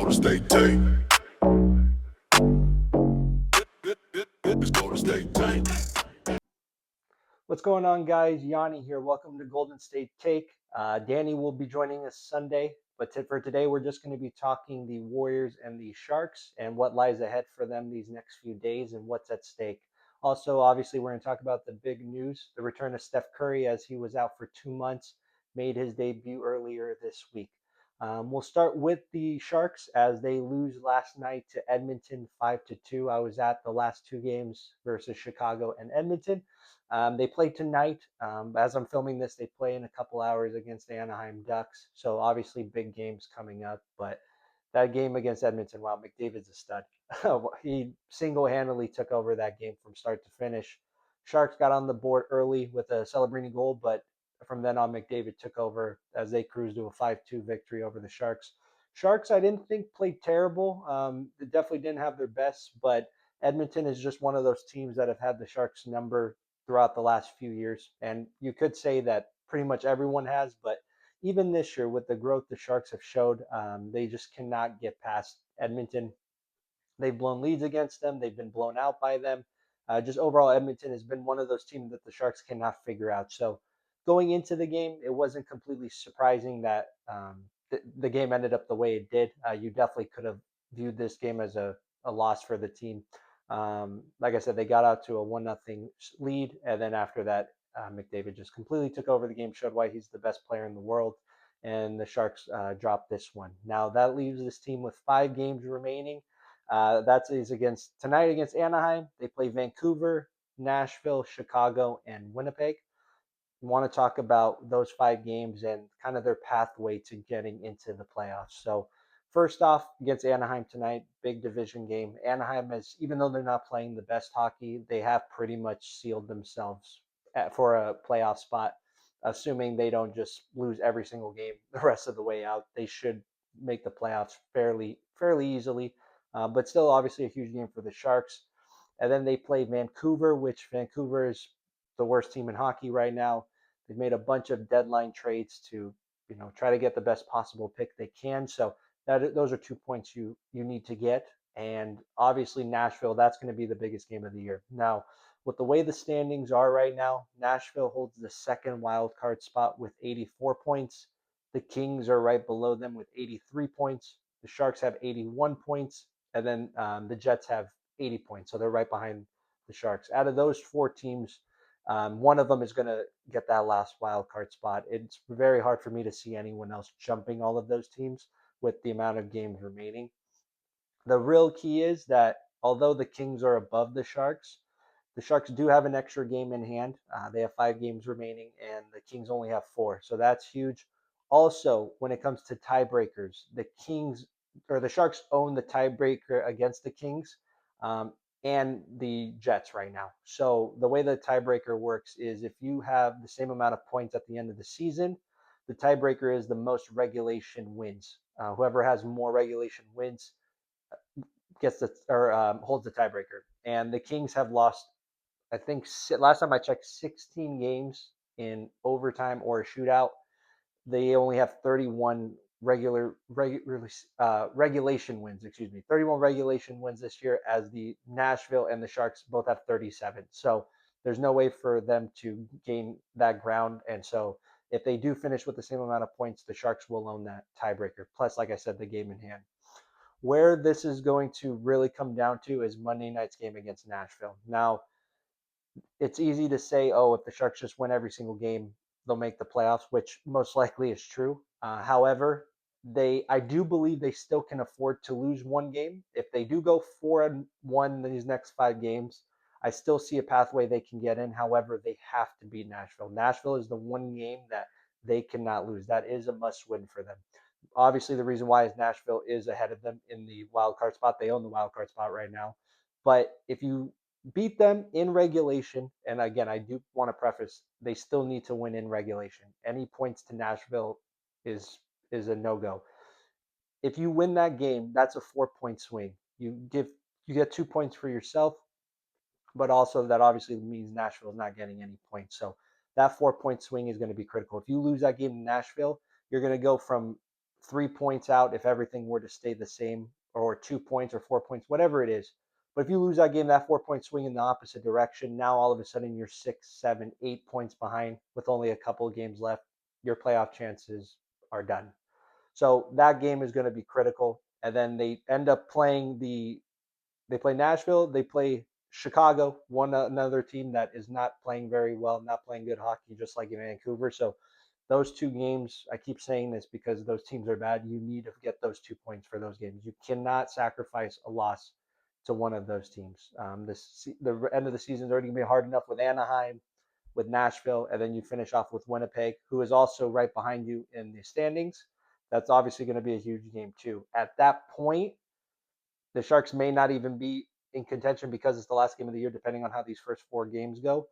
Golden State Tank. It's Golden State Tank. What's going on, guys? Yanni here. Welcome to Golden State Take. Danny will be joining us Sunday, but for today, we're just going to be talking the Warriors and the Sharks and what lies ahead for them these next few days and what's at stake. Also, obviously, we're going to talk about the big news, the return of Steph Curry as he was out for 2 months, made his debut earlier this week. We'll start with the Sharks as they lose last night to Edmonton 5-2. I was at the last two games versus Chicago and Edmonton. They play tonight. As I'm filming this, they play in a couple hours against the Anaheim Ducks. So obviously big games coming up. But that game against Edmonton, wow, McDavid's a stud. He single-handedly took over that game from start to finish. Sharks got on the board early with a Celebrini goal, but from then on, McDavid took over as they cruised to a 5-2 victory over the Sharks. Sharks, I didn't think played terrible. They definitely didn't have their best, but Edmonton is just one of those teams that have had the Sharks number throughout the last few years. And you could say that pretty much everyone has, but even this year, with the growth the Sharks have showed, they just cannot get past Edmonton. They've blown leads against them. They've been blown out by them. Just overall, Edmonton has been one of those teams that the Sharks cannot figure out. So going into the game, it wasn't completely surprising that the game ended up the way it did. You definitely could have viewed this game as a loss for the team. Like I said, they got out to a 1-0 lead. And then after that, McDavid just completely took over the game, showed why he's the best player in the world. And the Sharks dropped this one. Now that leaves this team with 5 games remaining. That is against tonight against Anaheim. They play Vancouver, Nashville, Chicago, and Winnipeg. We want to talk about those 5 games and kind of their pathway to getting into the playoffs. So, first off, against Anaheim tonight, big division game. Anaheim is, even though they're not playing the best hockey, they have pretty much sealed themselves for a playoff spot, assuming they don't just lose every single game the rest of the way out. They should make the playoffs fairly easily, but still, obviously, a huge game for the Sharks. And then they play Vancouver, which Vancouver is the worst team in hockey right now. They've made a bunch of deadline trades to, try to get the best possible pick they can. So those are 2 points you need to get. And obviously Nashville, that's going to be the biggest game of the year. Now, with the way the standings are right now, Nashville holds the second wild card spot with 84 points. The Kings are right below them with 83 points. The Sharks have 81 points, and then the Jets have 80 points. So they're right behind the Sharks. Out of those 4 teams, one of them is going to get that last wild card spot. It's very hard for me to see anyone else jumping all of those teams with the amount of games remaining. The real key is that although the Kings are above the Sharks do have an extra game in hand. They have 5 games remaining, and the Kings only have 4. So that's huge. Also, when it comes to tiebreakers, the Kings or the Sharks own the tiebreaker against the Kings and the Jets right now. So the way the tiebreaker works is if you have the same amount of points at the end of the season, the tiebreaker is the most regulation wins. Whoever has more regulation wins gets the or holds the tiebreaker. And the Kings have lost, I think last time I checked, 16 games in overtime or a shootout. They only have 31 regulation wins. Excuse me, 31 regulation wins this year, as the Nashville and the Sharks both have 37. So there's no way for them to gain that ground. And so if they do finish with the same amount of points, the Sharks will own that tiebreaker. Plus, like I said, the game in hand. Where this is going to really come down to is Monday night's game against Nashville. Now, it's easy to say, oh, if the Sharks just win every single game, they'll make the playoffs, which most likely is true. However, I do believe they still can afford to lose one game. If they do go 4-1 these next 5 games, I still see a pathway they can get in. However, they have to beat Nashville. Nashville is the one game that they cannot lose. That is a must win for them. Obviously, the reason why is Nashville is ahead of them in the wild card spot. They own the wild card spot right now. But if you beat them in regulation, and again, I do want to preface, they still need to win in regulation. Any points to Nashville is a no-go. If you win that game, that's a 4-point swing. You get 2 points for yourself, but also that obviously means Nashville is not getting any points. So that 4-point swing is going to be critical. If you lose that game in Nashville, you're going to go from 3 points out if everything were to stay the same, or 2 points or 4 points, whatever it is. But if you lose that game, that 4 point swing in the opposite direction, now all of a sudden you're 6, 7, 8 points behind with only a couple of games left. Your playoff chances are done. So that game is going to be critical. And then they end up playing they play Nashville, they play Chicago, one another team that is not playing very well, not playing good hockey, just like in Vancouver. So those two games, I keep saying this because those teams are bad. You need to get those 2 points for those games. You cannot sacrifice a loss to one of those teams. The end of the season is already going to be hard enough with Anaheim, with Nashville, and then you finish off with Winnipeg, who is also right behind you in the standings. That's obviously going to be a huge game too. At that point, the Sharks may not even be in contention because it's the last game of the year, depending on how these first 4 games go.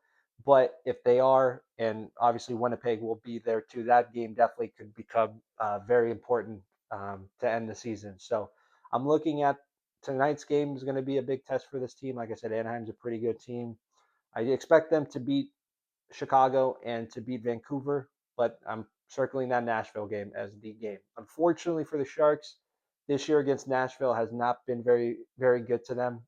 But if they are, and obviously Winnipeg will be there too, that game definitely could become very important to end the season. So I'm looking at tonight's game is going to be a big test for this team. Like I said, Anaheim's a pretty good team. I expect them to beat Chicago and to beat Vancouver, but I'm circling that Nashville game as the game. Unfortunately for the Sharks, this year against Nashville has not been very, very good to them.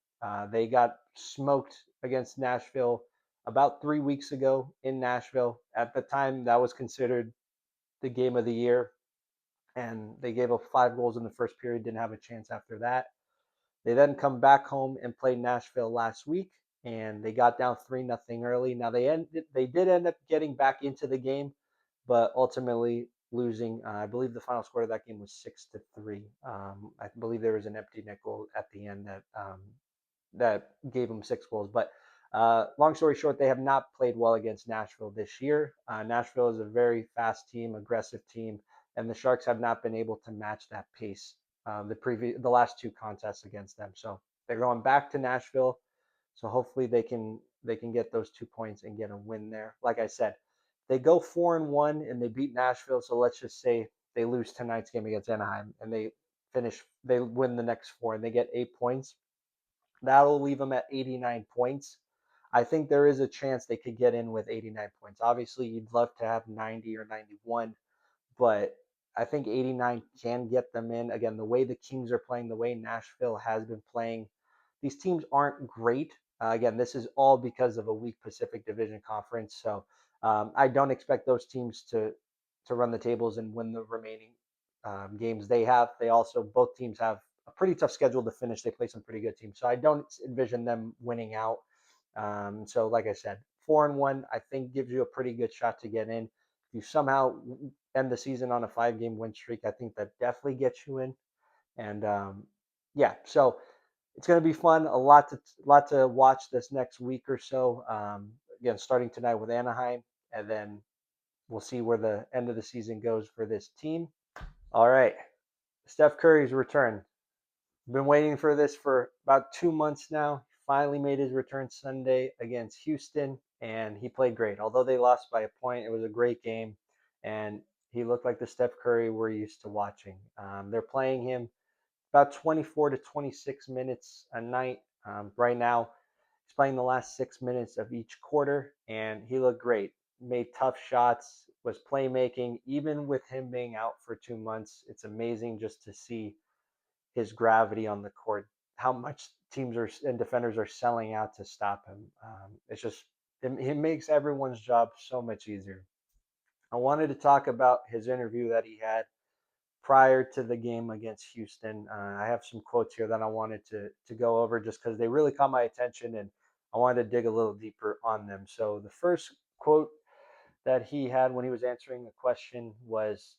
They got smoked against Nashville about 3 weeks ago in Nashville. At the time, that was considered the game of the year, and they gave up 5 goals in the first period, didn't have a chance after that. They then come back home and play Nashville last week, and they got down 3-0 early. Now they did end up getting back into the game, but ultimately losing. I believe the final score of that game was 6-3. I believe there was an empty net goal at the end that gave them 6 goals. But long story short, they have not played well against Nashville this year. Nashville is a very fast team, aggressive team, and the Sharks have not been able to match that pace the last 2 contests against them. So they're going back to Nashville. So hopefully they can get those 2 points and get a win there. Like I said, they go 4-1 and they beat Nashville. So let's just say they lose tonight's game against Anaheim and they win the next 4 and they get 8 points. That'll leave them at 89 points. I think there is a chance they could get in with 89 points. Obviously, you'd love to have 90 or 91, but I think 89 can get them in. Again, the way the Kings are playing, the way Nashville has been playing, these teams aren't great. Again, this is all because of a weak Pacific Division Conference. So I don't expect those teams to run the tables and win the remaining games they have. They also both teams have a pretty tough schedule to finish. They play some pretty good teams, so I don't envision them winning out. So, like I said, 4-1, I think gives you a pretty good shot to get in. If you somehow end the season on a 5 game win streak, I think that definitely gets you in. And yeah, so it's going to be fun. A lot to watch this next week or so. Again, starting tonight with Anaheim, and then we'll see where the end of the season goes for this team. All right, Steph Curry's return. Been waiting for this for about 2 months now. Finally made his return Sunday against Houston, and he played great. Although they lost by a point, it was a great game, and he looked like the Steph Curry we're used to watching. They're playing him about 24 to 26 minutes a night right now. He's playing the last 6 minutes of each quarter, and he looked great. Made tough shots, was playmaking, even with him being out for 2 months. It's amazing just to see his gravity on the court, how much teams are and defenders are selling out to stop him. It's just it makes everyone's job so much easier. I wanted to talk about his interview that he had prior to the game against Houston. I have some quotes here that I wanted to go over just because they really caught my attention and I wanted to dig a little deeper on them. So the first quote that he had when he was answering the question was,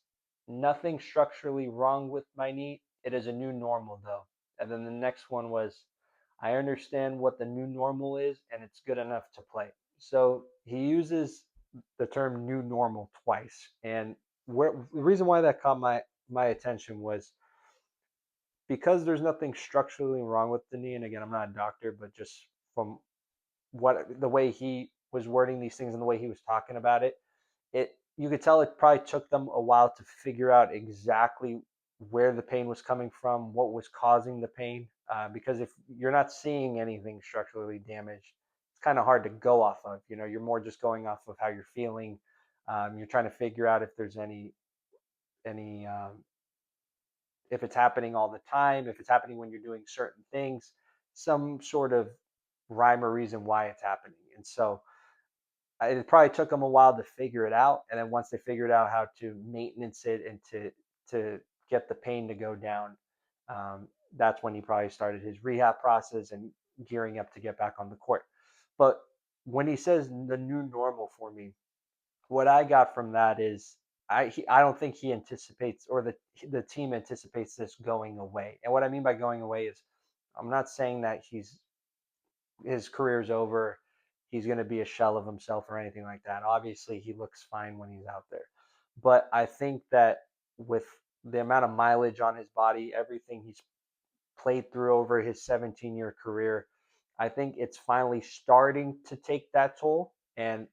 "Nothing structurally wrong with my knee. It is a new normal, though." And then the next one was, "I understand what the new normal is, and it's good enough to play." So he uses the term new normal twice. And the reason why that caught my attention was because there's nothing structurally wrong with the knee. And again, I'm not a doctor, but just from the way he was wording these things and the way he was talking about it, you could tell it probably took them a while to figure out exactly where the pain was coming from, what was causing the pain. Because if you're not seeing anything structurally damaged, it's kind of hard to go off of. You're more just going off of how you're feeling. You're trying to figure out if there's any if it's happening all the time, if it's happening when you're doing certain things, some sort of rhyme or reason why it's happening. And so it probably took them a while to figure it out. And then once they figured out how to maintenance it and to get the pain to go down, that's when he probably started his rehab process and gearing up to get back on the court. But when he says the new normal for me, what I got from that is I don't think he anticipates or the team anticipates this going away. And what I mean by going away is I'm not saying that his career's over. He's going to be a shell of himself or anything like that. Obviously, he looks fine when he's out there. But I think that with the amount of mileage on his body, everything he's played through over his 17-year career, I think it's finally starting to take that toll. And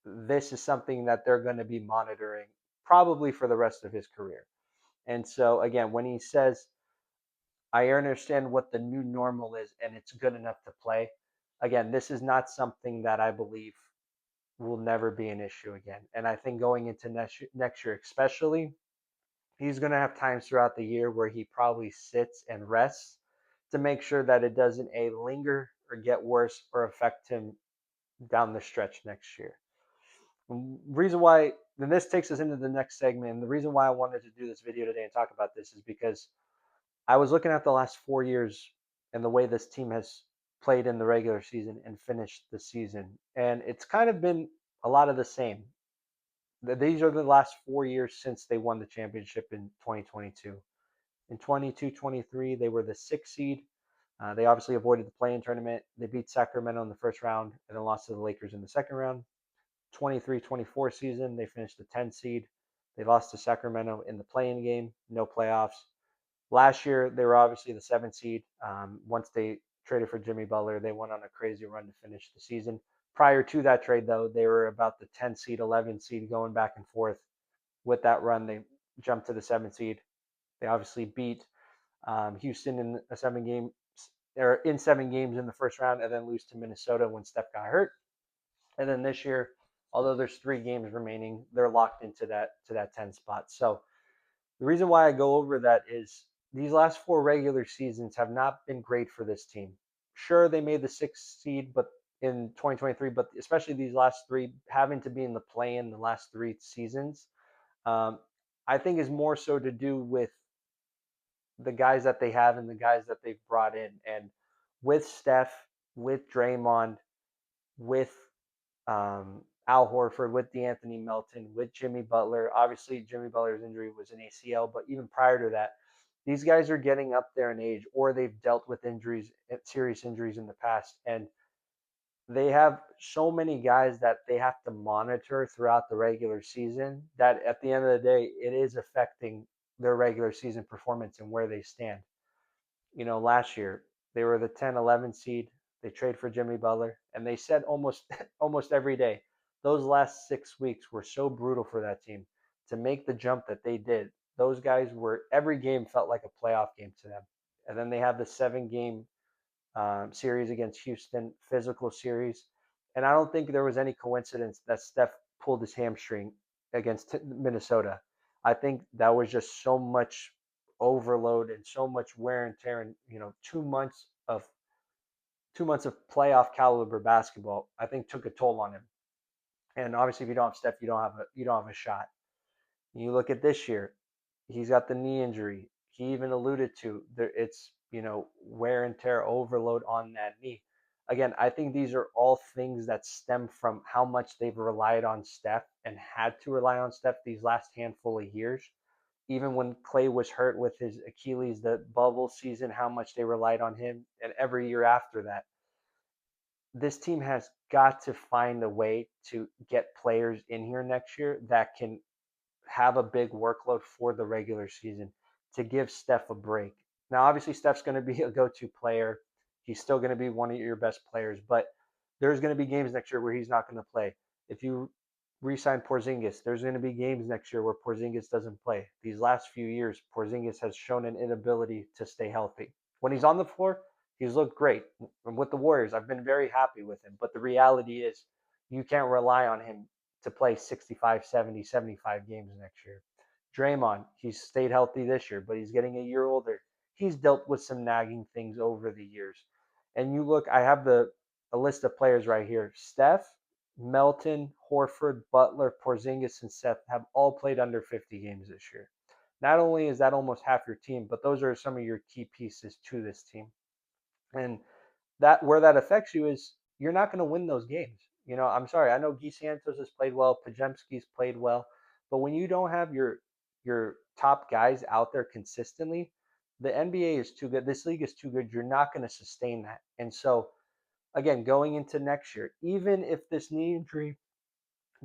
this is something that they're going to be monitoring probably for the rest of his career. And so, again, when he says, I understand what the new normal is and it's good enough to play, again, this is not something that I believe will never be an issue again. And I think going into next year, especially, he's going to have times throughout the year where he probably sits and rests to make sure that it doesn't A, linger or get worse or affect him down the stretch next year. Reason why, then this takes us into the next segment. And the reason why I wanted to do this video today and talk about this is because I was looking at the last 4 years and the way this team has played in the regular season and finished the season. And it's kind of been a lot of the same. These are the last 4 years since they won the championship in 2022. In 22-23, they were the sixth seed. They obviously avoided the play-in tournament. They beat Sacramento in the first round and then lost to the Lakers in the second round. 23-24 season, they finished the 10th seed. They lost to Sacramento in the play-in game, no playoffs. Last year, they were obviously the seventh seed. Once they traded for Jimmy Butler, they went on a crazy run to finish the season. Prior to that trade, though, they were about the 10th seed, 11th seed, going back and forth. With that run, they jumped to the seventh seed. They obviously beat Houston in a 7 game, or in 7 games in the first round, and then lose to Minnesota when Steph got hurt. And then this year, although there's 3 games remaining, they're locked into that 10 spot. So the reason why I go over that is these last 4 regular seasons have not been great for this team. Sure, they made the sixth seed, but in 2023, but especially these last three, having to be in the play in the last 3 seasons, um, I think is more so to do with the guys that they have and the guys that they've brought in. And with Steph, with Draymond, with Al Horford, with DeAnthony Melton, with Jimmy Butler. Obviously, Jimmy Butler's injury was an ACL, but even prior to that, these guys are getting up there in age, or they've dealt with injuries, serious injuries in the past, and they have so many guys that they have to monitor throughout the regular season that at the end of the day, it is affecting their regular season performance and where they stand. Last year they were the 10, 11 seed. They trade for Jimmy Butler, and they said almost almost every day those last 6 weeks were so brutal for that team to make the jump that they did. Those guys were every game felt like a playoff game to them, and then they have the 7 game series against Houston, physical series. And I don't think there was any coincidence that Steph pulled his hamstring against Minnesota. I think that was just so much overload and so much wear and tear, and 2 months of playoff caliber basketball. I think took a toll on him. And obviously, if you don't have Steph, you don't have a shot. You look at this year, he's got the knee injury. He even alluded to there it's wear and tear overload on that knee. Again, I think these are all things that stem from how much they've relied on Steph and had to rely on Steph these last handful of years. Even when Clay was hurt with his Achilles, the bubble season, how much they relied on him, and every year after that. This team has got to find a way to get players in here next year that can have a big workload for the regular season to give Steph a break. Now, obviously, Steph's going to be a go-to player. He's still going to be one of your best players, but there's going to be games next year where he's not going to play. If you re-sign Porzingis, there's going to be games next year where Porzingis doesn't play. These last few years, Porzingis has shown an inability to stay healthy. When he's on the floor, he's looked great. And with the Warriors, I've been very happy with him. But the reality is, you can't rely on him to play 65, 70, 75 games next year. Draymond, he's stayed healthy this year, but he's getting a year older. He's dealt with some nagging things over the years. And you look, I have a list of players right here. Steph, Melton, Horford, Butler, Porzingis, and Seth have all played under 50 games this year. Not only is that almost half your team, but those are some of your key pieces to this team. And that where that affects you is you're not going to win those games. I'm sorry. I know Guy Santos has played well, Pajemski's played well, but when you don't have your top guys out there consistently, the NBA is too good. This league is too good. You're not going to sustain that. And so again, going into next year, even if this knee injury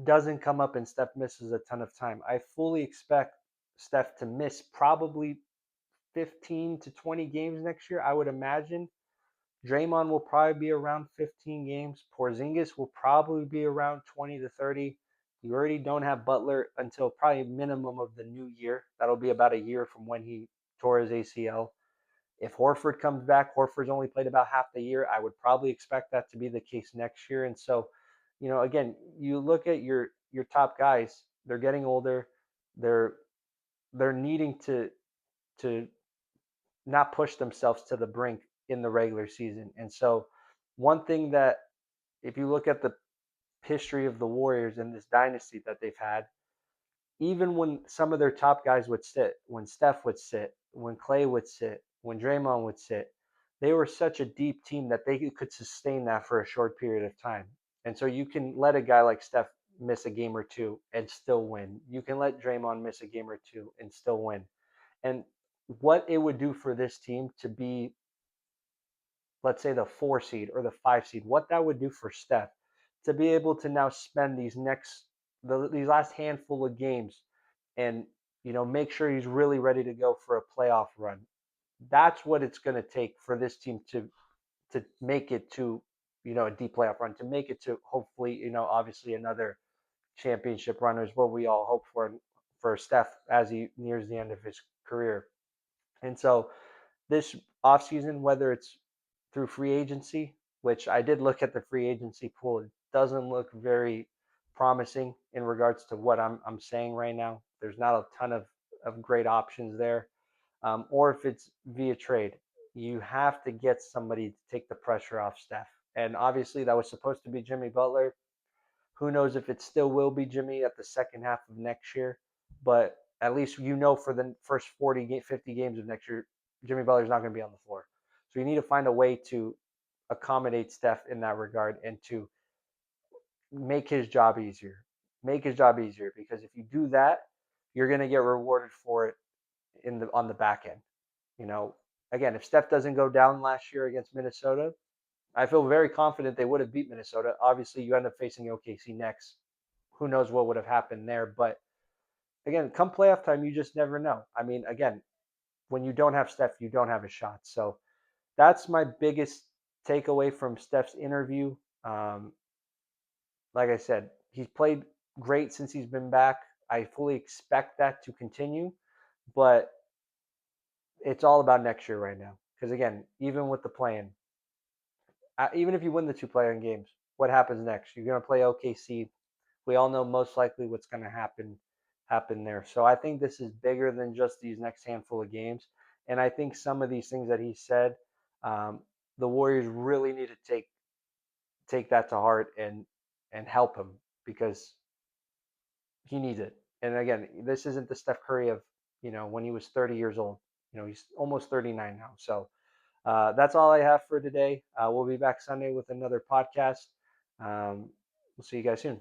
doesn't come up and Steph misses a ton of time, I fully expect Steph to miss probably 15 to 20 games next year. I would imagine Draymond will probably be around 15 games. Porzingis will probably be around 20 to 30. You already don't have Butler until probably minimum of the new year. That'll be about a year from when he tore his ACL. If Horford comes back, Horford's only played about half the year. I would probably expect that to be the case next year. And so, again, you look at your top guys, they're getting older. They're they're needing to not push themselves to the brink in the regular season. And so, one thing that if you look at the history of the Warriors and this dynasty that they've had, even when some of their top guys would sit, when Steph would sit, when Clay would sit, when Draymond would sit, they were such a deep team that they could sustain that for a short period of time. And so you can let a guy like Steph miss a game or two and still win. You can let Draymond miss a game or two and still win. And what it would do for this team to be, let's say, the 4 seed or the 5 seed, what that would do for Steph to be able to now spend these last handful of games and make sure he's really ready to go for a playoff run. That's what it's going to take for this team to make it to a deep playoff run, to make it to hopefully obviously another championship run is what we all hope for Steph as he nears the end of his career. And so this offseason, whether it's through free agency, which I did look at the free agency pool, it doesn't look very promising in regards to what I'm saying right now. There's not a ton of great options there. Or if it's via trade, you have to get somebody to take the pressure off Steph. And obviously, that was supposed to be Jimmy Butler. Who knows if it still will be Jimmy at the second half of next year? But at least for the first 40, 50 games of next year, Jimmy Butler's not going to be on the floor. So you need to find a way to accommodate Steph in that regard and to make his job easier. Make his job easier because if you do that, you're going to get rewarded for it on the back end. You know, again, if Steph doesn't go down last year against Minnesota, I feel very confident they would have beat Minnesota. Obviously, you end up facing OKC next. Who knows what would have happened there? But again, come playoff time, you just never know. I mean, again, when you don't have Steph, you don't have a shot. So that's my biggest takeaway from Steph's interview. Um, like I said, he's played great since he's been back. I fully expect that to continue, but it's all about next year right now. Because again, even with the plan, even if you win the two playing games, what happens next? You're going to play OKC. We all know most likely what's going to happen there. So I think this is bigger than just these next handful of games. And I think some of these things that he said, um, the Warriors really need to take that to heart and help him because he needs it. And again, this isn't the Steph Curry of when he was 30 years old. He's almost 39 now. So that's all I have for today. We'll be back Sunday with another podcast. We'll see you guys soon.